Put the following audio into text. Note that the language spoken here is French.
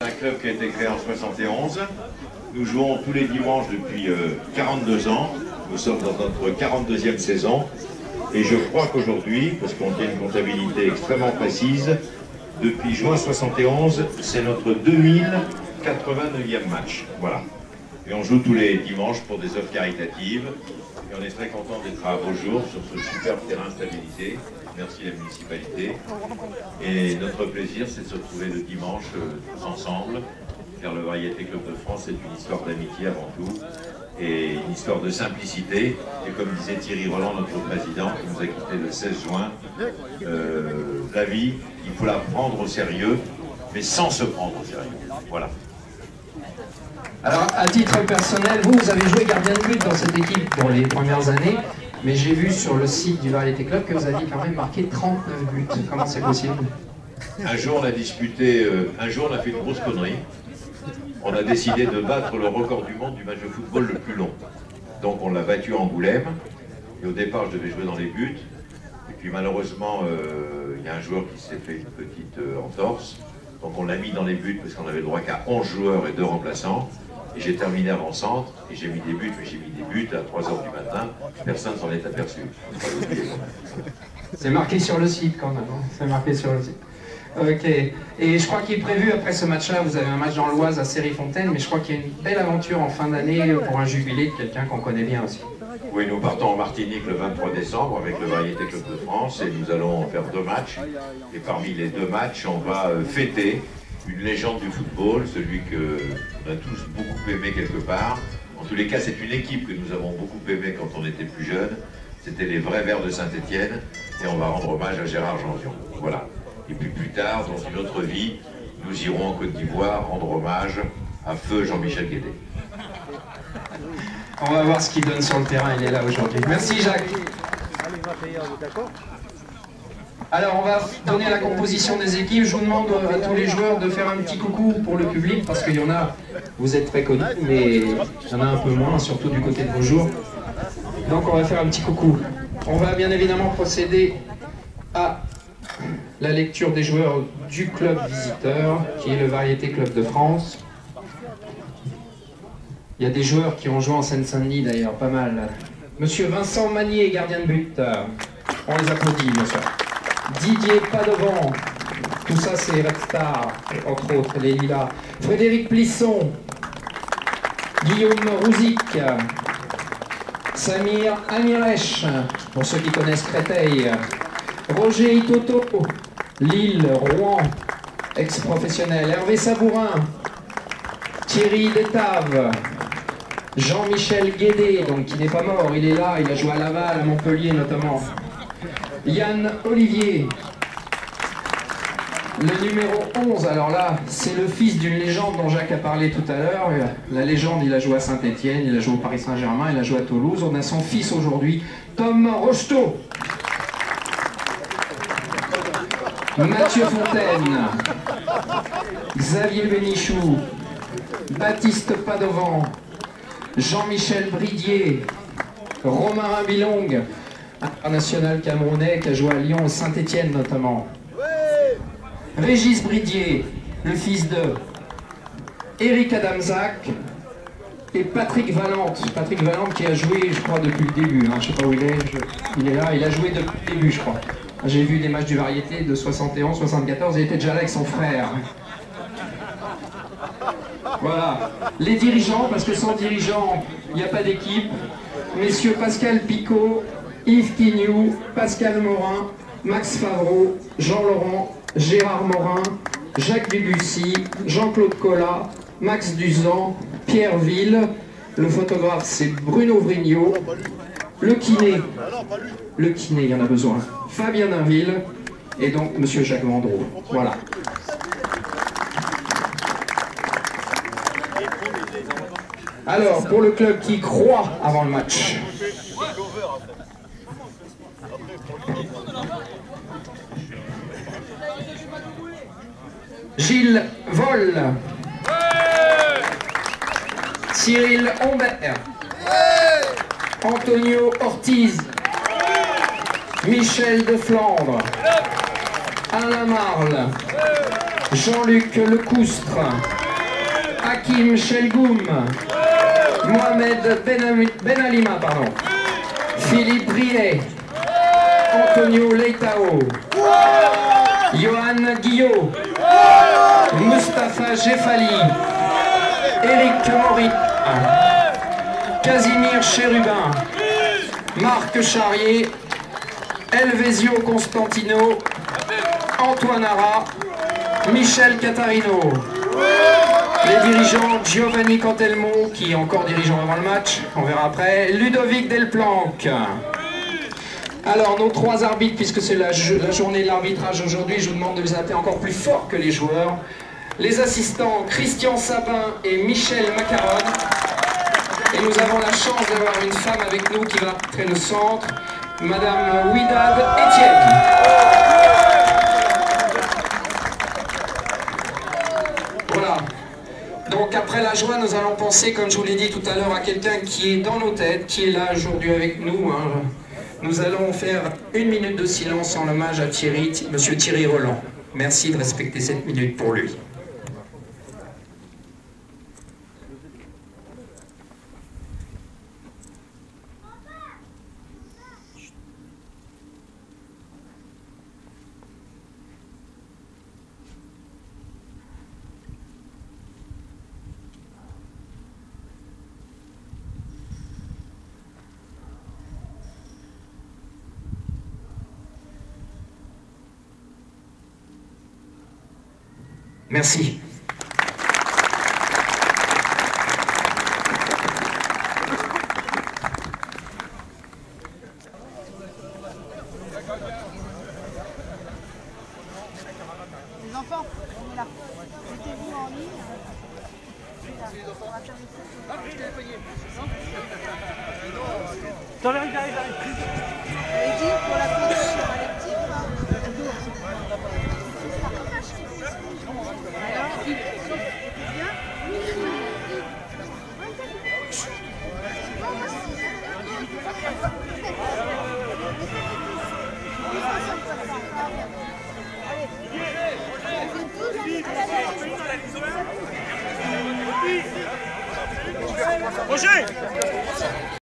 C'est un club qui a été créé en 71. Nous jouons tous les dimanches depuis 42 ans. Nous sommes dans notre 42e saison. Et je crois qu'aujourd'hui, parce qu'on tient une comptabilité extrêmement précise, depuis juin 71, c'est notre 2089e match. Voilà. Et on joue tous les dimanches pour des œuvres caritatives. Et on est très content d'être à Beaujour sur ce superbe terrain stabilisé. Merci la municipalité. Et notre plaisir, c'est de se retrouver le dimanche tous ensemble, car le Variété Club de France est une histoire d'amitié avant tout, et une histoire de simplicité. Et comme disait Thierry Roland, notre président, qui nous a quittés le 16 juin, la vie, il faut la prendre au sérieux, mais sans se prendre au sérieux. Voilà. Alors, à titre personnel, vous avez joué gardien de but dans cette équipe pour les premières années, mais j'ai vu sur le site du Variété Club que vous aviez quand même marqué 39 buts. Comment c'est possible? Un jour, on a disputé, un jour, on a fait une grosse connerie. On a décidé de battre le record du monde du match de football le plus long. Donc, on l'a battu à Angoulême. Et au départ, je devais jouer dans les buts. Et puis, malheureusement, il y a un joueur qui s'est fait une petite entorse. Donc, on l'a mis dans les buts parce qu'on avait le droit qu'à 11 joueurs et 2 remplaçants. Et j'ai terminé avant-centre, et j'ai mis des buts, mais j'ai mis des buts à 3 h du matin, personne ne s'en est aperçu. C'est marqué sur le site quand même, hein. C'est marqué sur le site. Ok, et je crois qu'il est prévu après ce match-là, vous avez un match dans l'Oise à Série-Fontaine, mais je crois qu'il y a une belle aventure en fin d'année pour un jubilé de quelqu'un qu'on connaît bien aussi. Oui, nous partons en Martinique le 23 décembre avec le Variété Club de France, et nous allons faire 2 matchs. Et parmi les 2 matchs, on va fêter une légende du football, celui qu'on a tous beaucoup aimé quelque part. En tous les cas, c'est une équipe que nous avons beaucoup aimé quand on était plus jeunes. C'était les vrais Verts de Saint-Étienne, et on va rendre hommage à Gérard Janvion. Voilà. Et puis plus tard, dans une autre vie, nous irons en Côte d'Ivoire rendre hommage à feu Jean-Michel Guédé. On va voir ce qu'il donne sur le terrain, il est là aujourd'hui. Merci Jacques. Alors on va donner la composition des équipes. Je vous demande à tous les joueurs de faire un petit coucou pour le public, parce qu'il y en a, vous êtes très connus, mais il y en a un peu moins, surtout du côté de Beaujour. Donc on va faire un petit coucou. On va bien évidemment procéder à la lecture des joueurs du club visiteur, qui est le Variété Club de France. Il y a des joueurs qui ont joué en Seine-Saint-Denis d'ailleurs, pas mal. Monsieur Vincent Magnier, gardien de but. On les applaudit bien sûr. Didier Padevant, tout ça c'est Red Star, entre autres, les Lilas. Frédéric Plisson, Guillaume Rouzic, Samir Amirech, pour ceux qui connaissent Créteil, Roger Itoto, Lille, Rouen, ex-professionnel, Hervé Sabourin, Thierry Détave, Jean-Michel Guédé, donc qui n'est pas mort, il est là, il a joué à Laval, à Montpellier notamment. Yann Olivier, le numéro 11, alors là, c'est le fils d'une légende dont Jacques a parlé tout à l'heure. La légende, il a joué à Saint-Étienne, il a joué au Paris Saint-Germain, il a joué à Toulouse. On a son fils aujourd'hui, Tom Rocheteau. Mathieu Fontaine, Xavier Bénichou, Baptiste Padevant, Jean-Michel Bridier, Romain Bilong, international camerounais qui a joué à Lyon et Saint-Étienne notamment. Régis Bridier, le fils de Eric Adamzac et Patrick Valente. Patrick Valente qui a joué, je crois, depuis le début. Hein. Je ne sais pas où il est, il est là, il a joué depuis le début, je crois. J'ai vu des matchs du Variété de 71, 74, il était déjà là avec son frère. Voilà. Les dirigeants, parce que sans dirigeants, il n'y a pas d'équipe. Messieurs Pascal Picot, Yves Quignou, Pascal Morin, Max Favreau, Jean Laurent, Gérard Morin, Jacques Debussy, Jean-Claude Collat, Max Duzan, Pierre Ville, le photographe c'est Bruno Vrignot, le kiné, il y en a besoin, Fabien Dainville, et donc Monsieur Jacques Vendreau. Voilà. Alors, pour le club qui croit avant le match. Gilles Vol, Cyril Humbert, Antonio Ortiz, Michel de Flandre, Alain Marle, Jean-Luc Lecoustre, Hakim Chelgoum, Mohamed Benalima, Philippe Briet, Antonio Leitao, Johan Guillot, Mustapha Jeffali, Eric Morit, Casimir Chérubin, Marc Charrier, Elvesio Constantino, Antoine Ara, Michel Catarino. Les dirigeants Giovanni Cantelmo, qui est encore dirigeant avant le match, on verra après, Ludovic Delplanque. Alors, nos trois arbitres, puisque c'est la journée de l'arbitrage aujourd'hui, je vous demande de les appeler encore plus fort que les joueurs. Les assistants Christian Sabin et Michel Macaron. Et nous avons la chance d'avoir une femme avec nous qui va arbitrer le centre, Madame Ouidad Etienne. Voilà. Donc après la joie, nous allons penser, comme je vous l'ai dit tout à l'heure, à quelqu'un qui est dans nos têtes, qui est là aujourd'hui avec nous. Nous allons faire 1 minute de silence en hommage à Monsieur Thierry Roland. Merci de respecter cette minute pour lui. Merci. Les enfants, on est là. Mettez-vous en ligne. J'arrive. Et dit pour la coach collective, Roger!